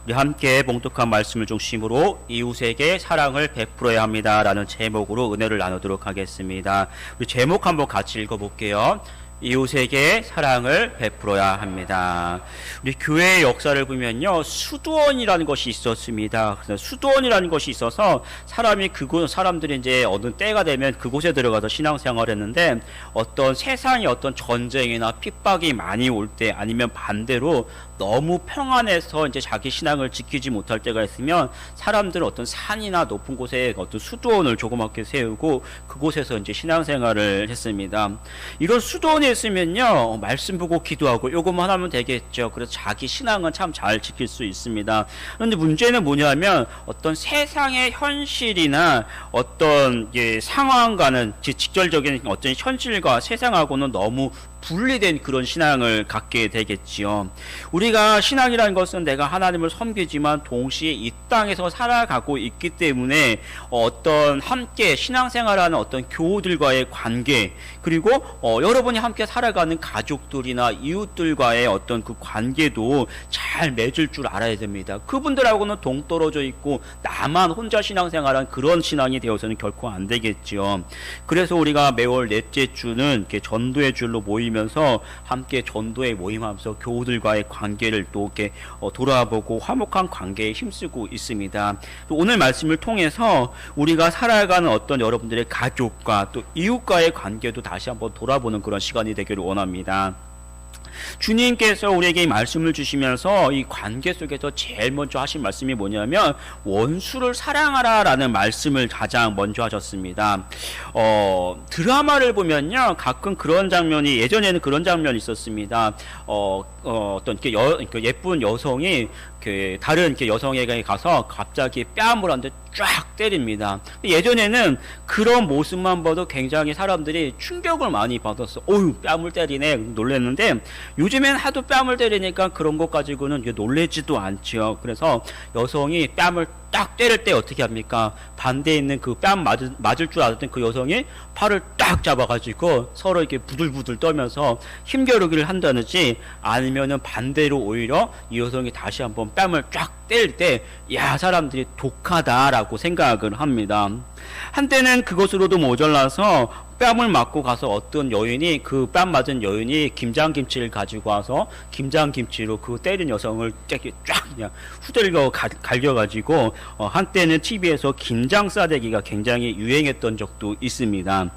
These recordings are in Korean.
우리 함께 봉독한 말씀을 중심으로 이웃에게 사랑을 베풀어야 합니다라는 제목으로 은혜를 나누도록 하겠습니다. 우리 제목 한번 같이 읽어볼게요. 이웃에게 사랑을 베풀어야 합니다. 우리 교회의 역사를 보면요, 수도원이라는 것이 있었습니다. 그래서 수도원이라는 것이 있어서 사람들이 이제 어느 때가 되면 그곳에 들어가서 신앙생활했는데, 어떤 세상에 어떤 전쟁이나 핍박이 많이 올 때, 아니면 반대로 너무 평안해서 이제 자기 신앙을 지키지 못할 때가 있으면 사람들은 어떤 산이나 높은 곳에 어떤 수도원을 조그맣게 세우고 그곳에서 이제 신앙생활을 했습니다. 이런 수도원에 있으면요, 말씀 보고 기도하고 요것만 하면 되겠죠. 그래서 자기 신앙은 참 잘 지킬 수 있습니다. 그런데 문제는 뭐냐면, 어떤 세상의 현실이나 어떤 상황과는 직접적인 어떤 현실과 세상하고는 너무 분리된 그런 신앙을 갖게 되겠지요. 우리가 신앙이라는 것은 내가 하나님을 섬기지만 동시에 이 땅에서 살아가고 있기 때문에 어떤 함께 신앙생활하는 어떤 교우들과의 관계, 그리고 여러분이 함께 살아가는 가족들이나 이웃들과의 어떤 그 관계도 잘 맺을 줄 알아야 됩니다. 그분들하고는 동떨어져 있고 나만 혼자 신앙생활한 그런 신앙이 되어서는 결코 안 되겠지요. 그래서 우리가 매월 넷째 주는 이렇게 전도의 줄로 모이면서 함께 전도에 모임하면서 교우들과의 관계를 또 이렇게 돌아보고 화목한 관계에 힘쓰고 있습니다. 또 오늘 말씀을 통해서 우리가 살아가는 어떤 여러분들의 가족과 또 이웃과의 관계도 다시 한번 돌아보는 그런 시간이 되기를 원합니다. 주님께서 우리에게 이 말씀을 주시면서 이 관계 속에서 제일 먼저 하신 말씀이 뭐냐면, 원수를 사랑하라 라는 말씀을 가장 먼저 하셨습니다. 드라마를 보면요, 가끔 그런 장면이, 예전에는 그런 장면이 있었습니다. 어떤 예쁜 여성이 다른 여성에게 가서 갑자기 뺨을 한 대 쫙 때립니다. 예전에는 그런 모습만 봐도 굉장히 사람들이 충격을 많이 받았어. 어휴, 뺨을 때리네 놀랬는데, 요즘엔 하도 뺨을 때리니까 그런 것 가지고는 놀래지도 않죠. 그래서 여성이 뺨을 딱 때릴 때 어떻게 합니까? 반대에 있는 그 뺨 맞을 줄 알았던 그 여성이 팔을 딱 잡아가지고 서로 이렇게 부들부들 떨면서 힘겨루기를 한다든지, 아니면은 반대로 오히려 이 여성이 다시 한번 뺨을 쫙 때릴 때, 야, 사람들이 독하다라고 생각을 합니다. 한때는 그것으로도 모자라서 뺨을 맞고 가서 어떤 여인이, 그 뺨 맞은 여인이 김장김치를 가지고 와서 김장김치로 그 때린 여성을 쫙 그냥 후들겨 갈겨가지고 한때는 TV에서 김장 싸대기가 굉장히 유행했던 적도 있습니다.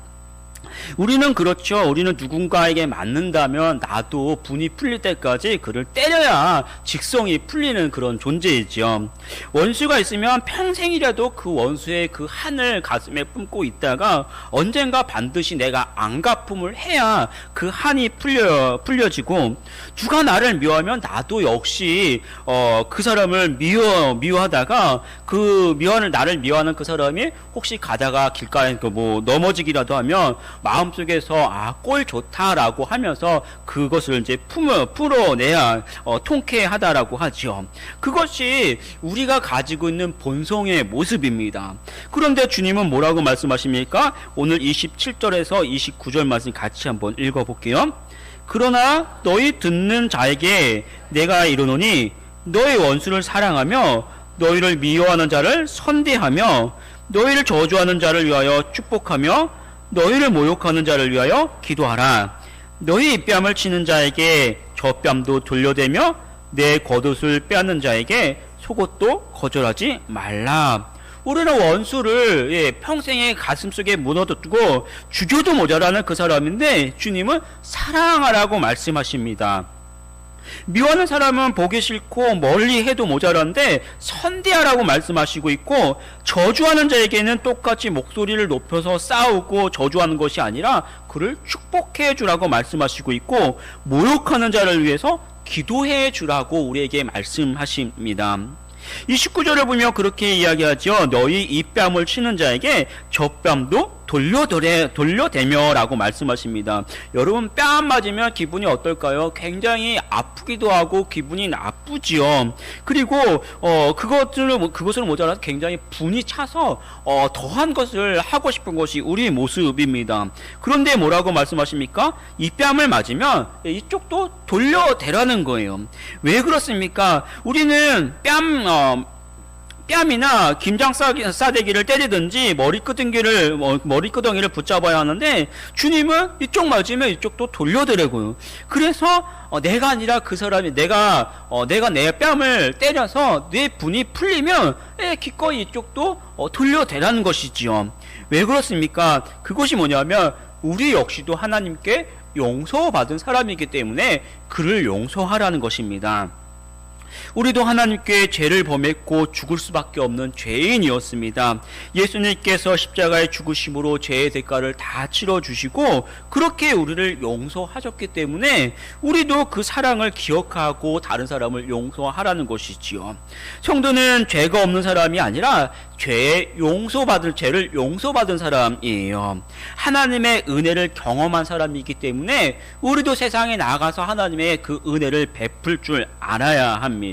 우리는 그렇죠. 우리는 누군가에게 맞는다면 나도 분이 풀릴 때까지 그를 때려야 직성이 풀리는 그런 존재이죠. 원수가 있으면 평생이라도 그 원수의 그 한을 가슴에 품고 있다가 언젠가 반드시 내가 안갚음을 해야 그 한이 풀려지고, 누가 나를 미워하면 나도 역시 그 사람을 미워하다가 그 나를 미워하는 그 사람이 혹시 가다가 길가에 넘어지기라도 하면 마음속에서 꼴 좋다라고 하면서 그것을 이제 풀어내야 통쾌하다라고 하죠. 그것이 우리가 가지고 있는 본성의 모습입니다. 그런데 주님은 뭐라고 말씀하십니까? 오늘 27절에서 29절 말씀 같이 한번 읽어볼게요. 그러나 너희 듣는 자에게 내가 이르노니, 너희 원수를 사랑하며 너희를 미워하는 자를 선대하며 너희를 저주하는 자를 위하여 축복하며 너희를 모욕하는 자를 위하여 기도하라. 너희 입뺨을 치는 자에게 젖뺨도 돌려대며 내 겉옷을 빼앗는 자에게 속옷도 거절하지 말라. 우리는 원수를 평생에 가슴속에 묻어두고 죽여도 모자라는 그 사람인데, 주님은 사랑하라고 말씀하십니다. 미워하는 사람은 보기 싫고 멀리 해도 모자란데 선대하라고 말씀하시고 있고, 저주하는 자에게는 똑같이 목소리를 높여서 싸우고 저주하는 것이 아니라 그를 축복해 주라고 말씀하시고 있고, 모욕하는 자를 위해서 기도해 주라고 우리에게 말씀하십니다. 이 19절을 보면 그렇게 이야기하죠. 너희 입뺨을 치는 자에게 젖뺨도 돌려대며라고 말씀하십니다. 여러분 뺨 맞으면 기분이 어떨까요? 굉장히 아프기도 하고 기분이 나쁘지요. 그리고 그것을 모자라서 굉장히 분이 차서 더한 것을 하고 싶은 것이 우리의 모습입니다. 그런데 뭐라고 말씀하십니까? 이 뺨을 맞으면 이쪽도 돌려대라는 거예요. 왜 그렇습니까? 우리는 뺨이나 김장 싸대기를 때리든지 머리끄덩이를 붙잡아야 하는데, 주님은 이쪽 맞으면 이쪽도 돌려드리고요. 그래서 내가 아니라 그 사람이 내가 내 뺨을 때려서 내 분이 풀리면 기꺼이 이쪽도 돌려대라는 것이지요. 왜 그렇습니까? 그것이 뭐냐면 우리 역시도 하나님께 용서받은 사람이기 때문에 그를 용서하라는 것입니다. 우리도 하나님께 죄를 범했고 죽을 수밖에 없는 죄인이었습니다. 예수님께서 십자가에 죽으심으로 죄의 대가를 다 치러주시고 그렇게 우리를 용서하셨기 때문에 우리도 그 사랑을 기억하고 다른 사람을 용서하라는 것이지요. 성도는 죄가 없는 사람이 아니라 죄를 용서받은 사람이에요. 하나님의 은혜를 경험한 사람이기 때문에 우리도 세상에 나가서 하나님의 그 은혜를 베풀 줄 알아야 합니다.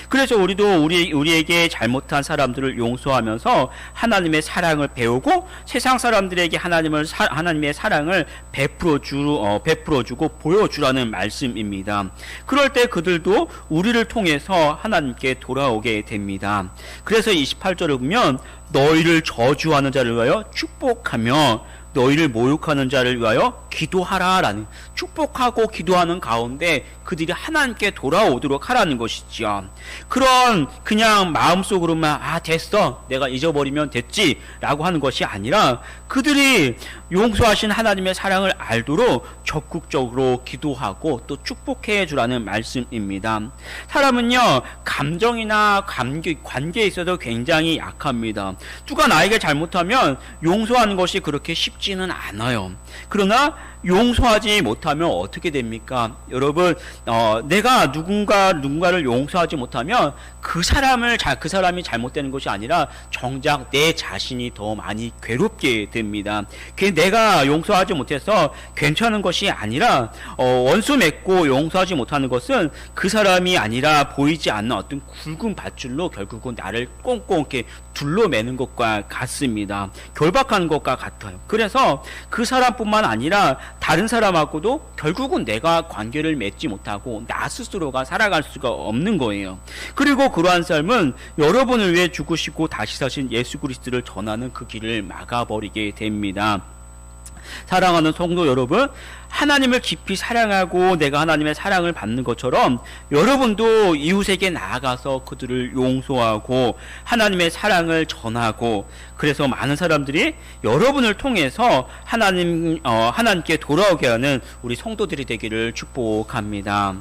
그래서 우리도 우리에게 잘못한 사람들을 용서하면서 하나님의 사랑을 배우고 세상 사람들에게 하나님의 사랑을 베풀어주고 보여주라는 말씀입니다. 그럴 때 그들도 우리를 통해서 하나님께 돌아오게 됩니다. 그래서 28절을 보면 너희를 저주하는 자를 위하여 축복하며 너희를 모욕하는 자를 위하여 기도하라라는, 축복하고 기도하는 가운데 그들이 하나님께 돌아오도록 하라는 것이죠. 그런 그냥 마음속으로만 됐어, 내가 잊어버리면 됐지 라고 하는 것이 아니라 그들이 용서하신 하나님의 사랑을 알도록 적극적으로 기도하고 또 축복해 주라는 말씀입니다. 사람은요, 감정이나 관계에 있어서 굉장히 약합니다. 누가 나에게 잘못하면 용서하는 것이 그렇게 쉽지는 않아요. 그러나 용서하지 못하면 어떻게 됩니까? 여러분, 내가 누군가를 용서하지 못하면 그 사람이 잘못되는 것이 아니라 정작 내 자신이 더 많이 괴롭게 됩니다. 내가 용서하지 못해서 괜찮은 것이 아니라 원수 맺고 용서하지 못하는 것은 그 사람이 아니라 보이지 않는 어떤 굵은 밧줄로 결국은 나를 꽁꽁 이렇게 둘러매는 것과 같습니다. 결박하는 것과 같아요. 그래서 그 사람뿐만 아니라 다른 사람하고도 결국은 내가 관계를 맺지 못하고 나 스스로가 살아갈 수가 없는 거예요. 그리고 그러한 삶은 여러분을 위해 죽으시고 다시 사신 예수 그리스도를 전하는 그 길을 막아버리게 됩니다. 사랑하는 성도 여러분, 하나님을 깊이 사랑하고 내가 하나님의 사랑을 받는 것처럼 여러분도 이웃에게 나아가서 그들을 용서하고 하나님의 사랑을 전하고, 그래서 많은 사람들이 여러분을 통해서 하나님께 돌아오게 하는 우리 성도들이 되기를 축복합니다.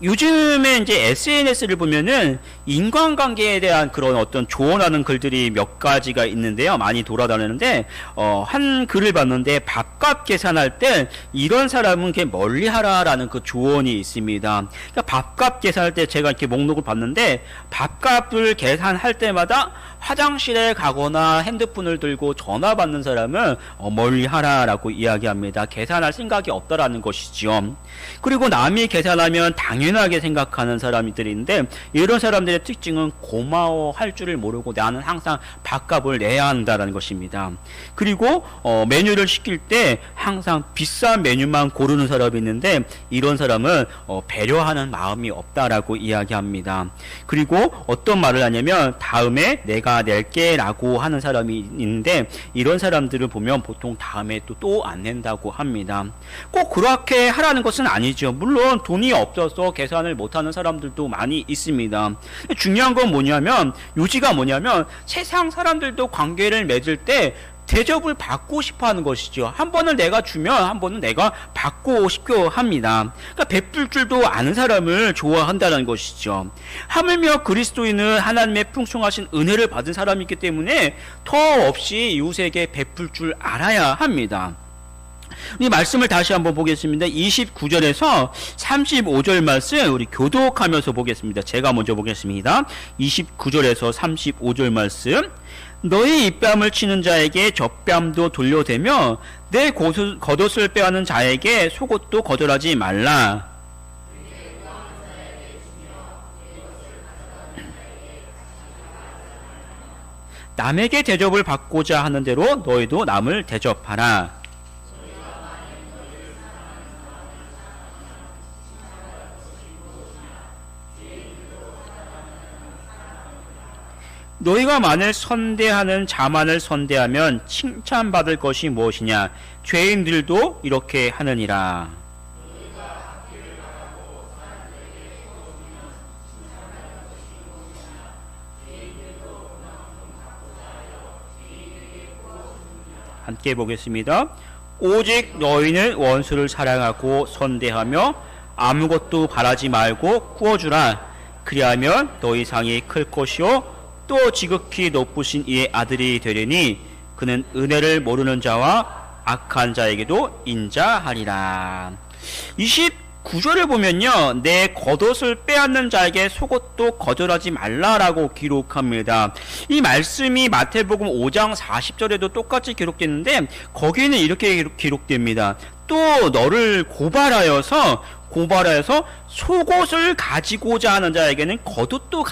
요즘에 이제 SNS를 보면은 인간관계에 대한 그런 어떤 조언하는 글들이 몇 가지가 있는데요. 많이 돌아다니는데, 한 글을 봤는데 밥값 계산할 때 이런 사람은 그냥 멀리 하라라는 그 조언이 있습니다. 그러니까 밥값 계산할 때 제가 이렇게 목록을 봤는데, 밥값을 계산할 때마다 화장실에 가거나 핸드폰을 들고 전화 받는 사람은 멀리 하라라고 이야기합니다. 계산할 생각이 없다라는 것이죠. 그리고 남이 계산하면 당연하게 생각하는 사람들인데, 이런 사람들의 특징은 고마워할 줄을 모르고 나는 항상 밥값을 내야 한다는 것입니다. 그리고 메뉴를 시킬 때 항상 비싼 메뉴만 고르는 사람이 있는데, 이런 사람은 배려하는 마음이 없다라고 이야기합니다. 그리고 어떤 말을 하냐면 다음에 내가 낼게 라고 하는 사람이 있는데, 이런 사람들을 보면 보통 다음에 또 안 낸다고 합니다. 꼭 그렇게 하라는 것은 아니죠. 물론 돈이 없어서 계산을 못하는 사람들도 많이 있습니다. 중요한 건 요지가 뭐냐면 세상 사람들도 관계를 맺을 때 대접을 받고 싶어 하는 것이죠. 한 번은 내가 주면 한 번은 내가 받고 싶어 합니다. 그러니까 베풀 줄도 아는 사람을 좋아한다는 것이죠. 하물며 그리스도인은 하나님의 풍성하신 은혜를 받은 사람이기 때문에 더 없이 이웃에게 베풀 줄 알아야 합니다. 이 말씀을 다시 한번 보겠습니다. 29절에서 35절 말씀 우리 교독하면서 보겠습니다. 제가 먼저 보겠습니다. 29절에서 35절 말씀. 너희 입뺨을 치는 자에게 젖뺨도 돌려대며 내 겉옷을 빼앗는 자에게 속옷도 거절하지 말라. 남에게 대접을 받고자 하는 대로 너희도 남을 대접하라. 너희가 만일 선대하는 자만을 선대하면 칭찬받을 것이 무엇이냐? 죄인들도 이렇게 하느니라. 함께 보겠습니다. 오직 너희는 원수를 사랑하고 선대하며 아무것도 바라지 말고 구워주라. 그리하면 너희 상이 클 것이요 또 지극히 높으신 이의 아들이 되리니 그는 은혜를 모르는 자와 악한 자에게도 인자하리라. 29절을 보면요, 내 겉옷을 빼앗는 자에게 속옷도 거절하지 말라라고 기록합니다. 이 말씀이 마태복음 5장 40절에도 똑같이 기록됐는데 거기에는 이렇게 기록됩니다. 또 너를 고발하여서 속옷을 가지고자 하는 자에게는 겉옷도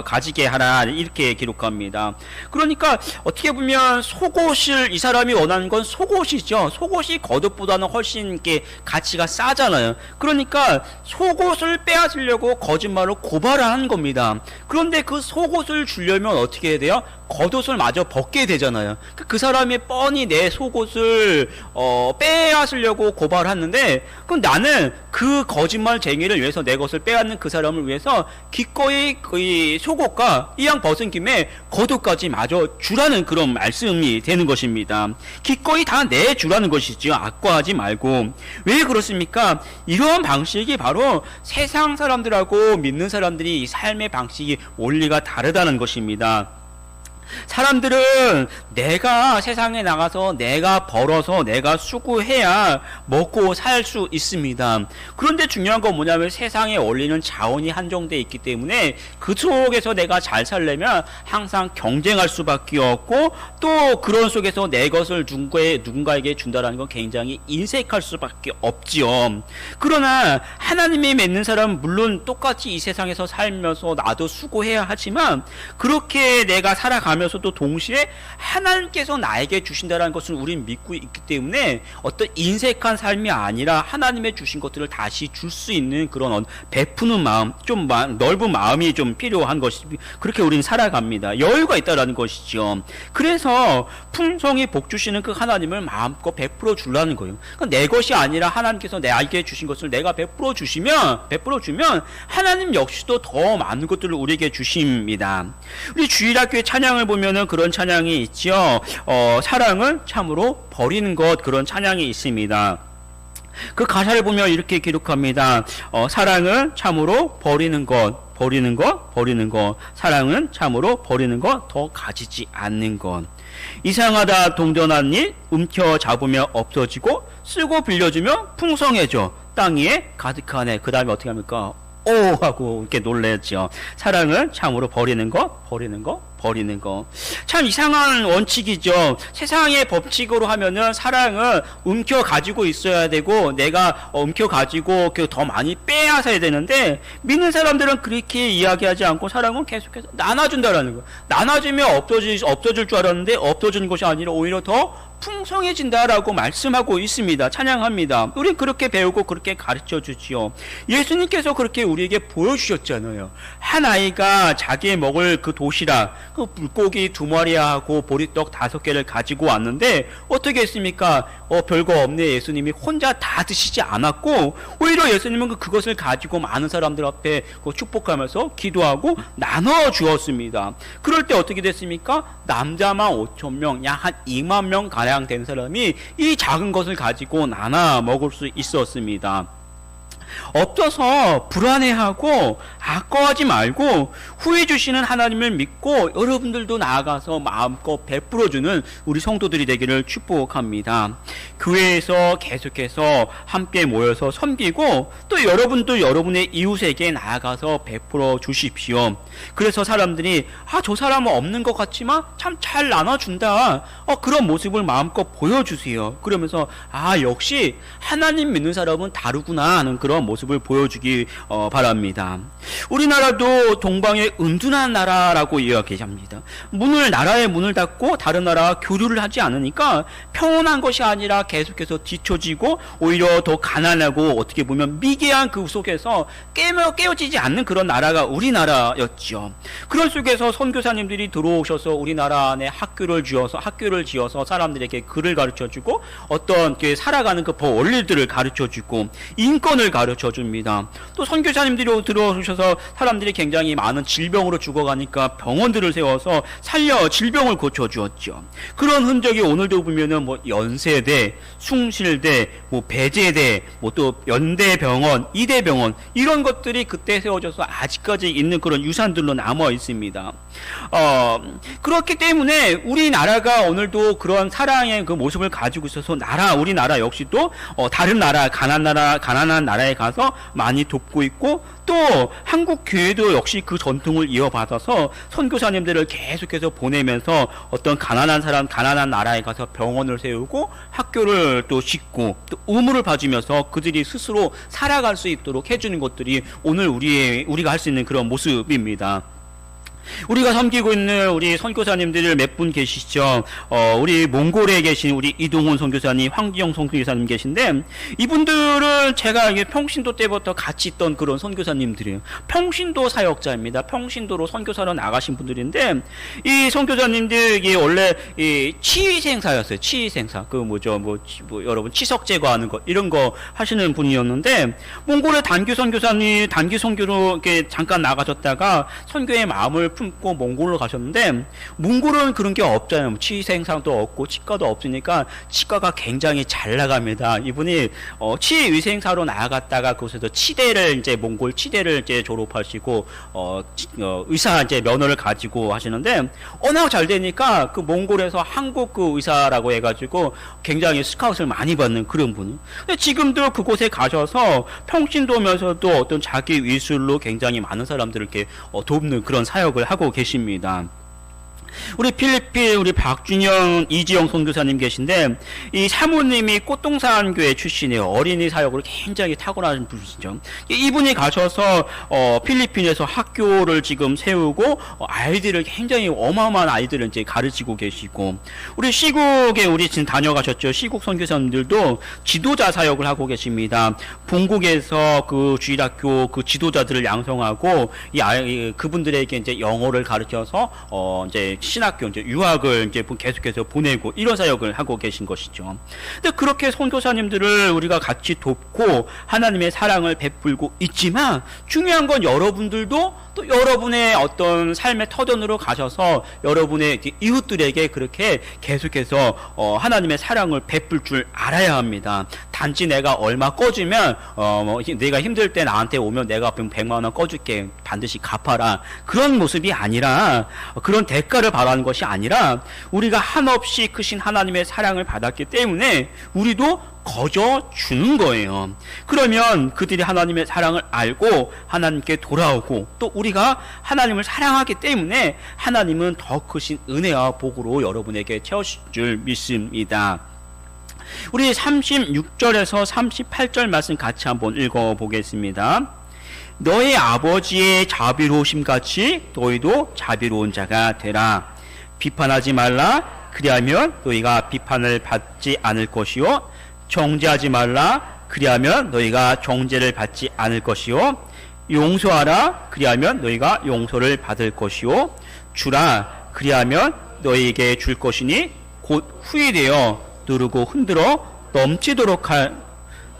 가지게 하라, 이렇게 기록합니다. 그러니까 어떻게 보면 속옷을 이 사람이 원하는 건 속옷이죠. 속옷이 겉옷보다는 훨씬 이렇게 가치가 싸잖아요. 그러니까 속옷을 빼앗으려고 거짓말로 고발하는 겁니다. 그런데 그 속옷을 주려면 어떻게 해야 돼요? 겉옷을 마저 벗게 되잖아요. 그 사람이 뻔히 내 속옷을 빼앗으려고 고발하는데, 그럼 나는 그 거짓말쟁이를 위해서 내 것을 빼앗는 그 사람을 위해서 기꺼이 그 속옷과 이왕 벗은 김에 겉옷까지 마저 주라는 그런 말씀이 되는 것입니다. 기꺼이 다 내주라는 것이지요. 악과하지 말고. 왜 그렇습니까? 이러한 방식이 바로 세상 사람들하고 믿는 사람들이 이 삶의 방식이 원리가 다르다는 것입니다. 사람들은 내가 세상에 나가서 내가 벌어서 내가 수고해야 먹고 살 수 있습니다. 그런데 중요한 건 뭐냐면 세상의 원리는 자원이 한정되어 있기 때문에 그 속에서 내가 잘 살려면 항상 경쟁할 수밖에 없고, 또 그런 속에서 내 것을 누군가에게 준다는 건 굉장히 인색할 수밖에 없지요. 그러나 하나님이 맺는 사람은 물론 똑같이 이 세상에서 살면서 나도 수고해야 하지만, 그렇게 내가 살아가면서도 동시에 하나님께서 나에게 주신다는 것을 우린 믿고 있기 때문에 어떤 인색한 삶이 아니라 하나님의 주신 것들을 다시 줄 수 있는 그런 베푸는 마음, 좀 넓은 마음이 좀 필요한 것이, 그렇게 우리는 살아갑니다. 여유가 있다라는 것이죠. 그래서 풍성히 복 주시는 그 하나님을 마음껏 베풀어 주라는 거예요. 그러니까 내 것이 아니라 하나님께서 내게 주신 것을 내가 베풀어 주면 하나님 역시도 더 많은 것들을 우리에게 주십니다. 우리 주일학교의 찬양을 보면은 그런 찬양이 있죠. 사랑은 참으로 버리는 것, 그런 찬양이 있습니다. 그 가사를 보면 이렇게 기록합니다. 사랑은 참으로 버리는 것. 사랑은 참으로 버리는 것, 더 가지지 않는 것. 이상하다 동전한 일 움켜 잡으면 없어지고 쓰고 빌려주면 풍성해져 땅 위에 가득하네. 그 다음에 어떻게 합니까? 오 하고 이렇게 놀랬죠. 사랑은 참으로 버리는 것. 참 이상한 원칙이죠. 세상의 법칙으로 하면은 사랑은 움켜 가지고 있어야 되고, 내가 움켜 가지고 더 많이 빼앗아야 되는데, 믿는 사람들은 그렇게 이야기하지 않고 사랑은 계속해서 나눠준다라는 거. 나눠주면 없어질 줄 알았는데 없어지는 것이 아니라 오히려 더 풍성해진다라고 말씀하고 있습니다. 찬양합니다. 우린 그렇게 배우고 그렇게 가르쳐 주지요. 예수님께서 그렇게 우리에게 보여주셨잖아요. 한 아이가 자기 먹을 그 도시락, 그 물고기 2마리하고 보리떡 5개를 가지고 왔는데 어떻게 했습니까? 별거 없네. 예수님이 혼자 다 드시지 않았고, 오히려 예수님은 그것을 가지고 많은 사람들 앞에 축복하면서 기도하고 나눠 주었습니다. 그럴 때 어떻게 됐습니까? 남자만 5,000명, 약 한 2만 명 가량 된 사람이 이 작은 것을 가지고 나눠 먹을 수 있었습니다. 없어서 불안해하고 아까워하지 말고 후회 주시는 하나님을 믿고 여러분들도 나아가서 마음껏 베풀어주는 우리 성도들이 되기를 축복합니다. 교회에서 계속해서 함께 모여서 섬기고 또 여러분도 여러분의 이웃에게 나아가서 베풀어 주십시오. 그래서 사람들이 저 사람은 없는 것 같지만 참 잘 나눠준다. 그런 모습을 마음껏 보여주세요. 그러면서 역시 하나님 믿는 사람은 다르구나 하는 그런 모습을 보여주기 바랍니다. 우리나라도 동방의 은둔한 나라라고 이야기합니다. 나라의 문을 닫고 다른 나라와 교류를 하지 않으니까 평온한 것이 아니라 계속해서 뒤처지고 오히려 더 가난하고 어떻게 보면 미개한 그 속에서 깨어지지 않는 그런 나라가 우리나라였죠. 그런 속에서 선교사님들이 들어오셔서 우리나라 안에 학교를 지어서 사람들에게 글을 가르쳐주고 어떤 살아가는 그 원리들을 가르쳐주고 인권을 가르쳐줍니다. 또 선교사님들이 들어오셔서 사람들이 굉장히 많은 질병으로 죽어가니까 병원들을 세워서 질병을 고쳐주었죠. 그런 흔적이 오늘도 보면은 연세대, 숭실대, 배재대, 또 연대병원, 이대병원 이런 것들이 그때 세워져서 아직까지 있는 그런 유산들로 남아 있습니다. 그렇기 때문에 우리나라가 오늘도 그런 사랑의 그 모습을 가지고 있어서 우리나라 역시도 다른 나라, 가난한 나라에 가서 많이 돕고 있고 또 한국 교회도 역시 그 전통을 이어받아서 선교사님들을 계속해서 보내면서 어떤 가난한 나라에 가서 병원을 세우고 학교를 또 짓고 또 의무를 봐주면서 그들이 스스로 살아갈 수 있도록 해주는 것들이 오늘 우리가 할 수 있는 그런 모습입니다. 우리가 섬기고 있는 우리 선교사님들 몇 분 계시죠? 우리 몽골에 계신 우리 이동훈 선교사님, 황기영 선교사님 계신데 이분들은 제가 평신도 때부터 같이 있던 그런 선교사님들이에요. 평신도 사역자입니다. 평신도로 선교사로 나가신 분들인데 이 선교사님들이 원래 치위생사였어요. 치위생사. 여러분 치석 제거하는 거 이런 거 하시는 분이었는데 몽골의 단기 선교로 이렇게 잠깐 나가셨다가 선교의 마음을 품고 몽골로 가셨는데 몽골은 그런 게 없잖아요. 치위생상도 없고 치과도 없으니까 치과가 굉장히 잘 나갑니다. 이분이 치위생사로 나아갔다가 그곳에서 몽골 치대를 졸업하시고 의사 면허를 가지고 하시는데 워낙 잘 되니까 그 몽골에서 한국 그 의사라고 해가지고 굉장히 스카웃을 많이 받는 그런 분. 근데 지금도 그곳에 가셔서 평신도면서도 어떤 자기 위술로 굉장히 많은 사람들을 이렇게 돕는 그런 사역을 하고 계십니다. 우리 필리핀 우리 박준영 이지영 선교사님 계신데 이 사모님이 꽃동산 교회 출신이에요. 어린이 사역으로 굉장히 탁월한 분이시죠. 이분이 가셔서 필리핀에서 학교를 지금 세우고 아이들을 굉장히 어마어마한 아이들을 이제 가르치고 계시고 우리 시국에 우리 지금 다녀가셨죠. 시국 선교사님들도 지도자 사역을 하고 계십니다. 본국에서 그 주일학교 그 지도자들을 양성하고 그분들에게 이제 영어를 가르쳐서 이제 신학교 이제 유학을 이제 계속해서 보내고 이런 사역을 하고 계신 것이죠. 근데 그렇게 선교사님들을 우리가 같이 돕고 하나님의 사랑을 베풀고 있지만 중요한 건 여러분들도 또 여러분의 어떤 삶의 터전으로 가셔서 여러분의 이웃들에게 그렇게 계속해서 하나님의 사랑을 베풀 줄 알아야 합니다. 단지 내가 얼마 꺼주면 내가 힘들 때 나한테 오면 내가 100만 원 꺼줄게 반드시 갚아라 그런 모습이 아니라 그런 대가를 바라는 것이 아니라 우리가 한없이 크신 하나님의 사랑을 받았기 때문에 우리도 거저 주는 거예요. 그러면 그들이 하나님의 사랑을 알고 하나님께 돌아오고 또 우리가 하나님을 사랑하기 때문에 하나님은 더 크신 은혜와 복으로 여러분에게 채우실 줄 믿습니다. 우리 36절에서 38절 말씀 같이 한번 읽어보겠습니다. 너의 아버지의 자비로우심 같이 너희도 자비로운 자가 되라. 비판하지 말라. 그리하면 너희가 비판을 받지 않을 것이요 정죄하지 말라. 그리하면 너희가 정죄를 받지 않을 것이요 용서하라. 그리하면 너희가 용서를 받을 것이요 주라. 그리하면 너희에게 줄 것이니 곧 후회되어 누르고 흔들어 넘치도록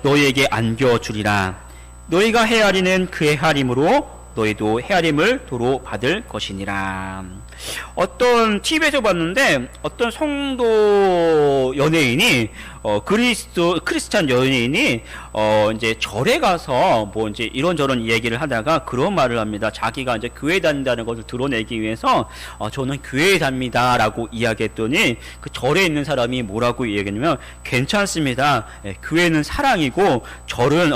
너희에게 안겨주리라. 너희가 헤아리는 그 헤아림으로 너희도 헤아림을 도로 받을 것이니라. 어떤 TV에서 봤는데 어떤 성도 연예인이 크리스찬 연예인이 이제 절에 가서 뭐 이제 이런저런 이야기를 하다가 그런 말을 합니다. 자기가 이제 교회 다닌다는 것을 드러내기 위해서 저는 교회에 다닙니다라고 이야기했더니 그 절에 있는 사람이 뭐라고 이야기했냐면 괜찮습니다. 교회는 사랑이고 절은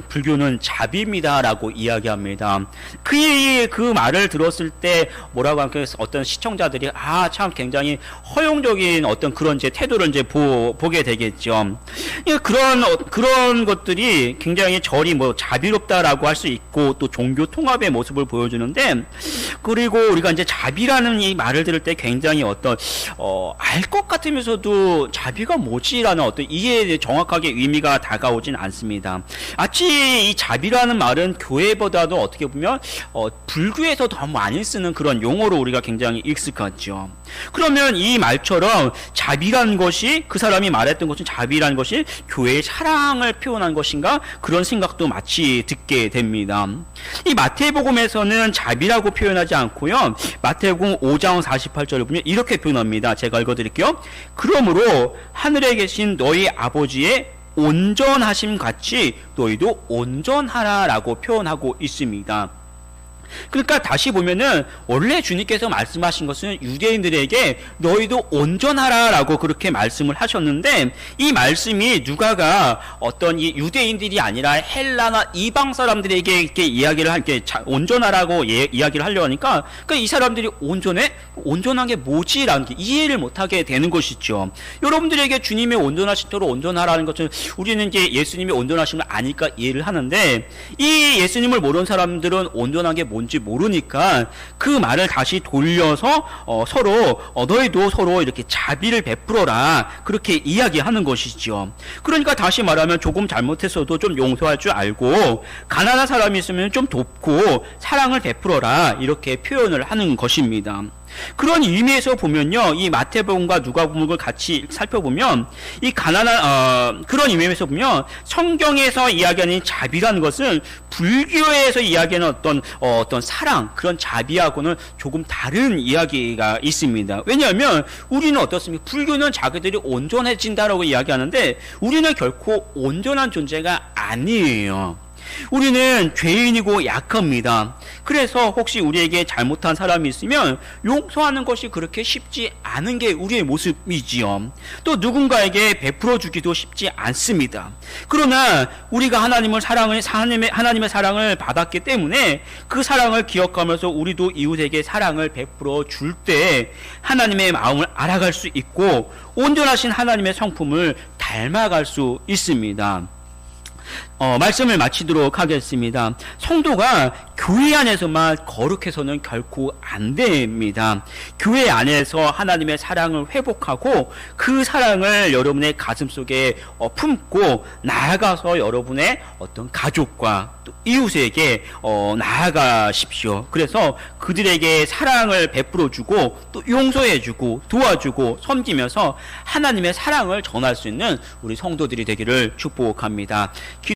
불교는 자비입니다라고 이야기합니다. 그 말을 들었을 때 뭐라고 하면 어떤 시청자들이 참 굉장히 허용적인 어떤 그런 이제 태도를 이제 보게 되겠죠. 그런 것들이 굉장히 절이 뭐 자비롭다라고 할 수 있고 또 종교 통합의 모습을 보여주는데, 그리고 우리가 이제 자비라는 이 말을 들을 때 굉장히 어떤 알 것 같으면서도 자비가 뭐지라는 어떤 이해에 정확하게 의미가 다가오진 않습니다. 마치 이 자비라는 말은 교회보다도 어떻게 보면 불교에서 더 많이 쓰는 그런 용어로 우리가 굉장히 익숙하죠. 그러면 이 말처럼 자비라는 것이, 그 사람이 말했던 것은 자비라는 것이 교회의 사랑을 표현한 것인가, 그런 생각도 마치 듣게 됩니다. 이 마태복음에서는 자비라고 표현하지 않고요, 마태복음 5장 48절을 보면 이렇게 표현합니다. 제가 읽어드릴게요. 그러므로 하늘에 계신 너희 아버지의 온전하심 같이 너희도 온전하라라고 표현하고 있습니다. 그러니까 다시 보면은 원래 주님께서 말씀하신 것은 유대인들에게 너희도 온전하라라고 그렇게 말씀을 하셨는데, 이 말씀이 누가가 어떤 이 유대인들이 아니라 헬라나 이방 사람들에게 이렇게 이야기를 할게 온전하라고 이야기를 하려 하니까, 그러니까 이 사람들이 온전한 게 뭐지라는 게 이해를 못하게 되는 것이죠. 여러분들에게 주님의 온전하신 대로 온전하라는 것은 우리는 이제 예수님의 온전하심을 아니까 이해를 하는데, 이 예수님을 모르는 사람들은 온전한 게 뭔지 모르니까 그 말을 다시 돌려서 서로 너희도 서로 이렇게 자비를 베풀어라, 그렇게 이야기하는 것이죠. 그러니까 다시 말하면 조금 잘못했어도 좀 용서할 줄 알고, 가난한 사람이 있으면 좀 돕고 사랑을 베풀어라, 이렇게 표현을 하는 것입니다. 그런 의미에서 보면요, 이 마태복음과 누가복음을 같이 살펴보면 이 가난한 그런 의미에서 보면 성경에서 이야기하는 자비라는 것은 불교에서 이야기하는 어떤 사랑, 그런 자비하고는 조금 다른 이야기가 있습니다. 왜냐하면 우리는 어떻습니까? 불교는 자기들이 온전해진다라고 이야기하는데 우리는 결코 온전한 존재가 아니에요. 우리는 죄인이고 약합니다. 그래서 혹시 우리에게 잘못한 사람이 있으면 용서하는 것이 그렇게 쉽지 않은 게 우리의 모습이지요. 또 누군가에게 베풀어 주기도 쉽지 않습니다. 그러나 우리가 하나님의 사랑을 받았기 때문에 그 사랑을 기억하면서 우리도 이웃에게 사랑을 베풀어 줄 때 하나님의 마음을 알아갈 수 있고 온전하신 하나님의 성품을 닮아갈 수 있습니다. 말씀을 마치도록 하겠습니다. 성도가 교회 안에서만 거룩해서는 결코 안 됩니다. 교회 안에서 하나님의 사랑을 회복하고 그 사랑을 여러분의 가슴 속에 품고 나아가서 여러분의 어떤 가족과 또 이웃에게 나아가십시오. 그래서 그들에게 사랑을 베풀어주고 또 용서해주고 도와주고 섬기면서 하나님의 사랑을 전할 수 있는 우리 성도들이 되기를 축복합니다.